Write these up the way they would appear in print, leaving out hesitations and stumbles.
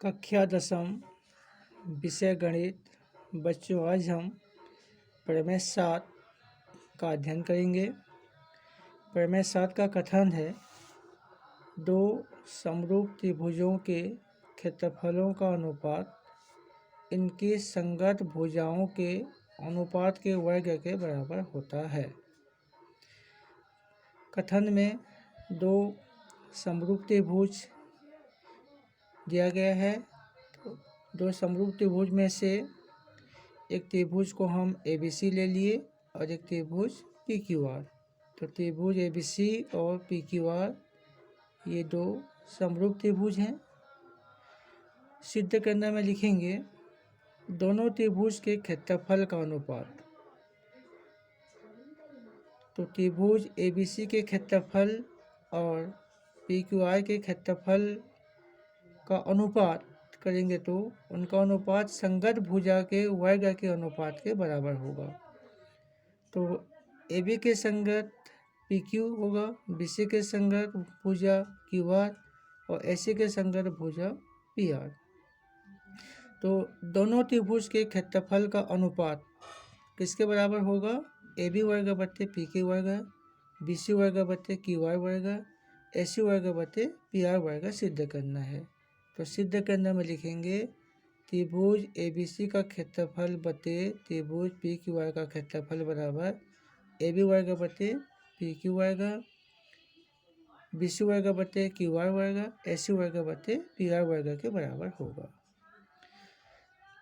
कक्षा 10 विषय गणित। बच्चों, आज हम प्रमेय 7 का अध्ययन करेंगे। प्रमेय 7 का कथन है, दो समरूप त्रिभुजों के क्षेत्रफलों का अनुपात इनकी संगत भुजाओं के अनुपात के वर्ग के बराबर होता है। कथन में दो समरूप त्रिभुज दिया गया है। तो दो समरूप त्रिभुज में से एक त्रिभुज को हम ABC ले लिए और एक त्रिभुज PQR। तो त्रिभुज ABC और PQR ये दो समरूप त्रिभुज हैं। सिद्ध करने में लिखेंगे दोनों त्रिभुज के क्षेत्रफल का अनुपात। तो त्रिभुज ABC के क्षेत्रफल और PQR के क्षेत्रफल का अनुपात करेंगे तो उनका अनुपात संगत भुजा के वर्ग के अनुपात के बराबर होगा। तो AB के संगत PQ होगा, BC के संगत भुजा QR और AC के संगत भुजा PR। तो दोनों त्रिभुज के क्षेत्रफल का अनुपात किसके बराबर होगा? AB वर्ग बटे PQ वर्ग, BC वर्ग बटे QR वर्ग, AC वर्ग बटे PR वर्ग सिद्ध करना है। तो सिद्ध करने में लिखेंगे त्रिभुज ABC का क्षेत्रफल बटे त्रिभुज PQR का क्षेत्रफल बराबर AB वर्ग बटे PQ वर्ग, BC वर्ग बटे QR वर्ग, AC वर्ग बटे PR वर्ग के बराबर होगा।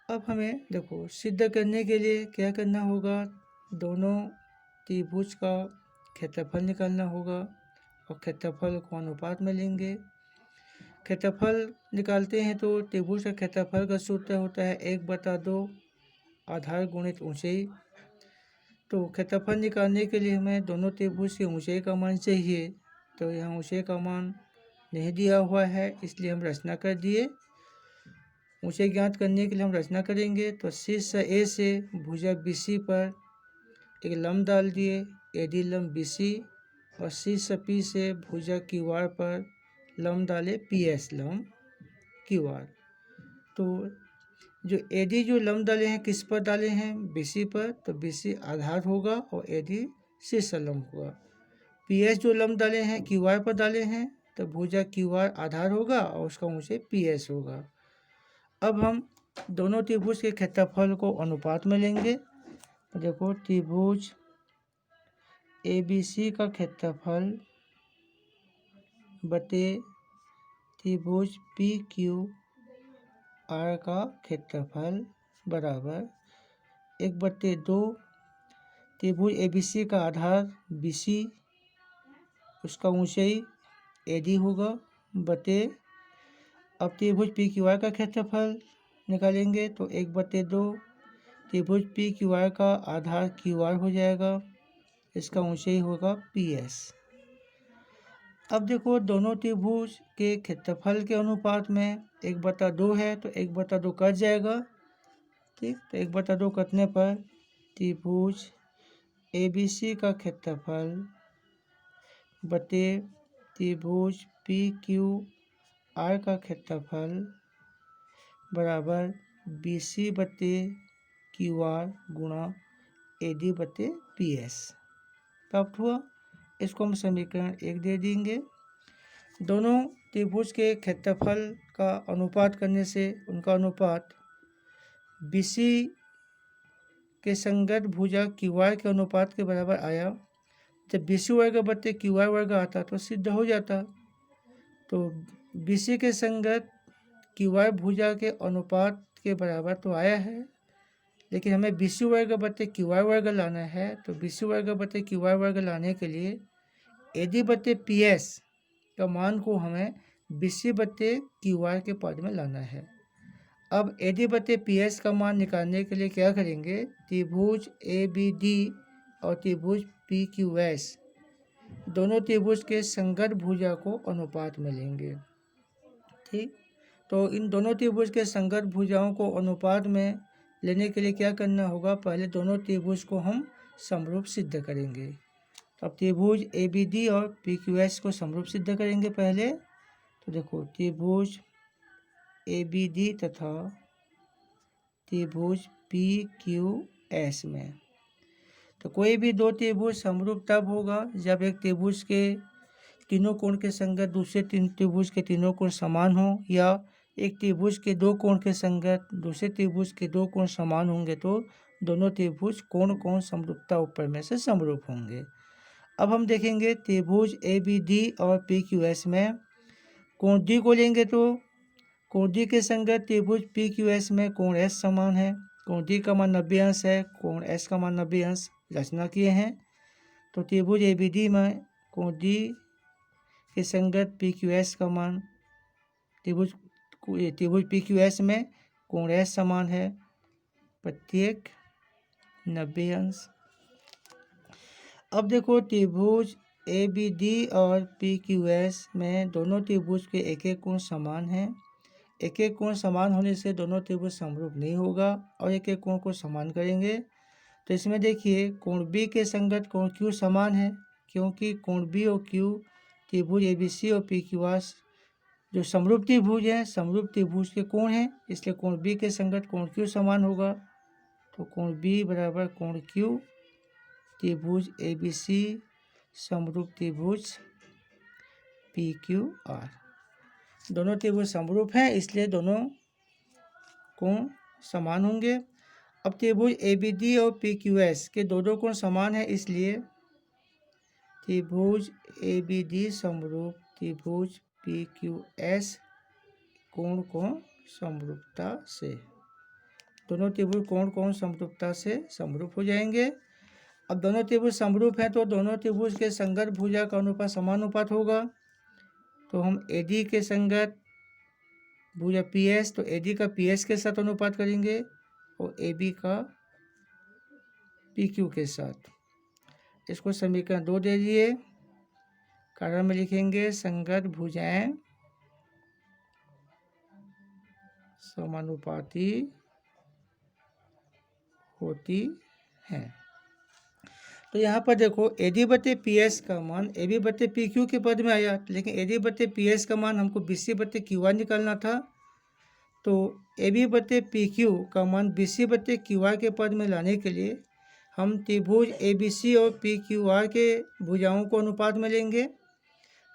अब हमें देखो सिद्ध करने के लिए क्या करना होगा, दोनों त्रिभुज का क्षेत्रफल निकालना होगा और क्षेत्रफल को अनुपात में लेंगे। क्षेत्रफल निकालते हैं तो त्रिभुज का क्षेत्रफल का सूत्र होता है 1/2 आधार गुणित ऊंचाई। तो क्षेत्रफल निकालने के लिए हमें दोनों त्रिभुज की ऊंचाई का मान चाहिए। तो यहाँ ऊंचाई का मान नहीं दिया हुआ है, इसलिए हम रचना कर दिए। ऊंचाई ज्ञात करने के लिए हम रचना करेंगे। तो शीर्ष A से भुजा BC पर एक लंब डाल दिए, AD लंब BC, और शीर्ष P से भुजा QR पर लंब डाले PS लंब QR। तो जो AD जो लंब डाले हैं किस पर डाले हैं? BC पर। तो BC आधार होगा और AD शीर्ष लंब होगा। PS जो लंब डाले हैं QR पर डाले हैं, तो भुजा QR आधार होगा और उसका ऊंचाई PS होगा। अब हम दोनों त्रिभुज के क्षेत्रफल को अनुपात में लेंगे। तो देखो त्रिभुज ABC का क्षेत्रफल बटे त्रिभुज PQR का क्षेत्रफल बराबर 1/2 त्रिभुज ABC का आधार BC, उसका ऊंचाई AD होगा, बटे अब त्रिभुज PQR का क्षेत्रफल निकालेंगे। तो 1/2 त्रिभुज PQR का आधार QR हो जाएगा, इसका ऊंचाई होगा PS। अब देखो दोनों त्रिभुज के क्षेत्रफल के अनुपात में 1/2 है, तो 1/2 कट जाएगा। ठीक, तो 1/2 कटने पर त्रिभुज ABC का क्षेत्रफल बटे त्रिभुज PQR का क्षेत्रफल बराबर BC बटे QR गुणा AD बटे PS प्राप्त हुआ। इसको हम समीकरण 1 दे देंगे। दोनों त्रिभुज के क्षेत्रफल का अनुपात करने से उनका अनुपात BC के संगत भुजा QR के अनुपात के बराबर आया। जब BC वर्ग बटे QR वर्ग आता तो सिद्ध हो जाता। तो BC के संगत QR भुजा के अनुपात के बराबर तो आया है, लेकिन हमें BC वर्ग बटे QR वर्ग लाना है। तो BC वर्ग बटे QR वर्ग लाने के लिए AD बटे PS का मान को हमें BC बटे QR के पद में लाना है। अब AD बटे PS का मान निकालने के लिए क्या करेंगे, त्रिभुज ABD और त्रिभुज PQS दोनों त्रिभुज के संगत भुजा को अनुपात में लेंगे। ठीक, तो इन दोनों त्रिभुज के संगत भुजाओं को अनुपात में लेने के लिए क्या करना होगा, पहले दोनों त्रिभुज को हम समरूप सिद्ध करेंगे। अब त्रिभुज ABD और PQS को समरूप सिद्ध करेंगे पहले। तो देखो त्रिभुज ABD तथा त्रिभुज PQS में। तो कोई भी दो त्रिभुज समरूप तब होगा जब एक त्रिभुज के तीनों कोण के संगत दूसरे तीन त्रिभुज के तीनों कोण समान हो, या एक त्रिभुज के दो कोण के संगत दूसरे त्रिभुज के दो कोण समान होंगे तो दोनों त्रिभुज कोण समरूपता ऊपर में से समरूप होंगे। अब हम देखेंगे त्रिभुज ABD और PQS में कोण D को लेंगे तो कोण D के संगत त्रिभुज PQS में कोण S समान है। कोण D का मान 90 अंश है, कोण S का मान 90 अंश रचना किए हैं। तो त्रिभुज ABD में कोण D के संगत PQS का मान त्रिभुज PQS में कोण S समान है, प्रत्येक 90 अंश। अब देखो त्रिभुज ABD और PQS में दोनों त्रिभुज के एक एक कोण समान हैं। एक एक कोण समान होने से दोनों त्रिभुज समरूप नहीं होगा और एक एक कोण को समान करेंगे। तो इसमें देखिए कोण B के संगत कोण Q समान है, क्योंकि कोण B और Q त्रिभुज ABC और PQR जो समरूप त्रिभुज है, समरूप त्रिभुज के कोण हैं, इसलिए कोण B के संगत कोण Q समान होगा। तो कोण B बराबर कोण Q त्रिभुज ABC समरूप त्रिभुज PQR। दोनों त्रिभुज समरूप हैं इसलिए दोनों कोण समान होंगे। अब त्रिभुज ABD और PQS के दो कोण समान है, इसलिए त्रिभुज ABD समरूप त्रिभुज PQS कोण समरूपता से दोनों त्रिभुज कोण समरूपता से समरूप हो जाएंगे। अब दोनों त्रिभुज समरूप हैं तो दोनों त्रिभुज के संगत भुजा का अनुपात समानुपात होगा। तो हम AD के संगत भुजा PS, तो AD का PS के साथ अनुपात करेंगे और AB का PQ के साथ। इसको समीकरण 2 दे दिए। कारण में लिखेंगे संगत भुजाएं समानुपाती होती हैं। तो यहाँ पर देखो AD/PS का मान AB/PQ के पद में आया, लेकिन AD/PS का मान हमको BC/QR निकालना था। तो AB/PQ का मान BC/QR के पद में लाने के लिए हम त्रिभुज ABC और PQR के भुजाओं को अनुपात में लेंगे।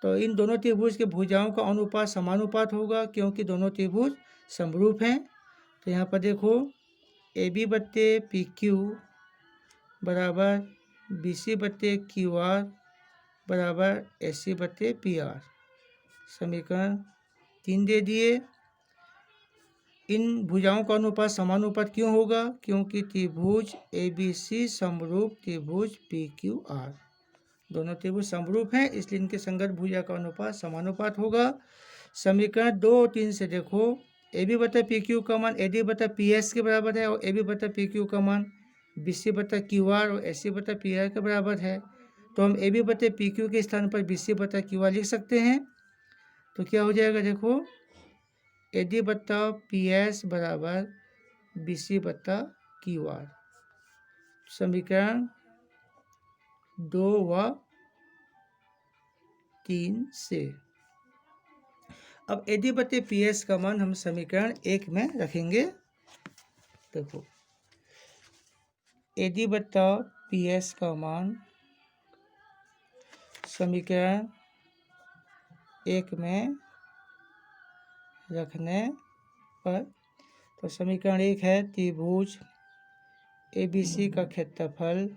तो इन दोनों त्रिभुज के भुजाओं का अनुपात समानुपात होगा क्योंकि दोनों त्रिभुज समरूप हैं। तो यहाँ पर देखो AB/PQ बराबर BC/QR बराबर AC/PR। समीकरण 3 दे दिए। इन भुजाओं का अनुपात समानुपात क्यों होगा? क्योंकि त्रिभुज ABC समरूप त्रिभुज PQR, दोनों त्रिभुज समरूप हैं इसलिए इनके संगत भुजा का अनुपात समानुपात होगा। समीकरण 2 और 3 से देखो AB/PQ का मान AD/PS के बराबर है और AB/PQ का मान BC/QR और AC/PR के बराबर है। तो हम AB/PQ के स्थान पर BC/QR लिख सकते हैं। तो क्या हो जाएगा देखो AD/PS बराबर BC/QR। समीकरण 2 व 3 से। अब AD/PS का मान हम समीकरण 1 में रखेंगे। देखो AD/PS का मान समीकरण 1 में रखने पर, तो समीकरण 1 है त्रिभुज ABC का क्षेत्रफल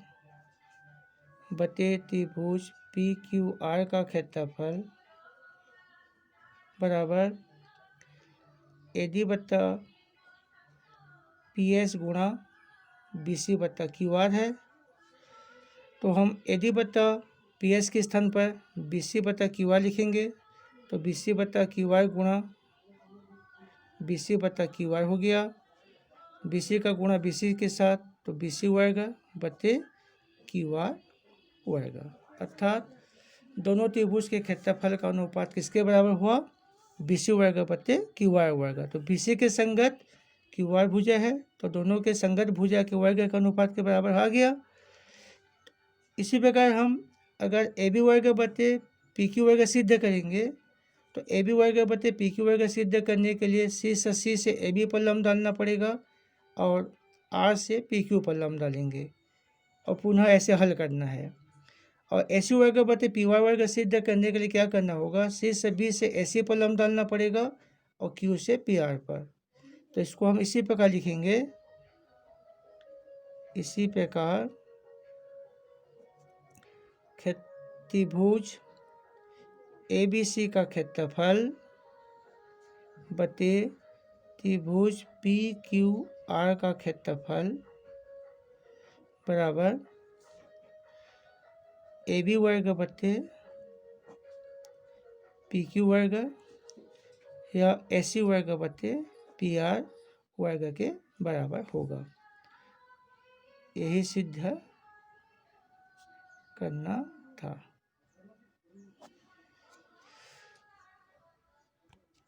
बटे त्रिभुज PQR का क्षेत्रफल बराबर AD/PS गुणा BC/QR है। तो हम AD/PS के स्थान पर BC/QR लिखेंगे। तो BC/QR गुणा BC/QR हो गया। BC का गुणा BC के साथ तो BC वर्ग बटे QR वर्ग, अर्थात दोनों त्रिभुज के क्षेत्रफल का अनुपात किसके बराबर हुआ? BC वर्ग बटे QR वर्ग। तो BC के संगत QR भुजा है तो दोनों के संगत भुजा के वर्ग का अनुपात के बराबर आ गया। इसी प्रकार हम अगर AB वर्ग बटे PQ वर्ग सिद्ध करेंगे तो ए बी वर्ग बटे पी क्यू वर्ग सिद्ध करने के लिए सी से ए बी पर लंब डालना पड़ेगा और आर से पी क्यू पर लंब डालेंगे और पुनः ऐसे हल करना है। और ए सी वर्ग बटे पी वाई वर्ग सिद्ध करने के लिए क्या करना होगा, सी से बी से ए सी पर लंब डालना पड़ेगा और क्यू से पी आर पर। तो इसको हम इसी प्रकार लिखेंगे, इसी प्रकार त्रिभुज ए बी सी का क्षेत्रफल बटे त्रिभुज पी क्यू आर का क्षेत्रफल बराबर ए बी वर्ग बटे पी क्यू वर्ग या ए सी वर्ग बटे पी आर वर्ग के बराबर होगा। यही सिद्ध करना था।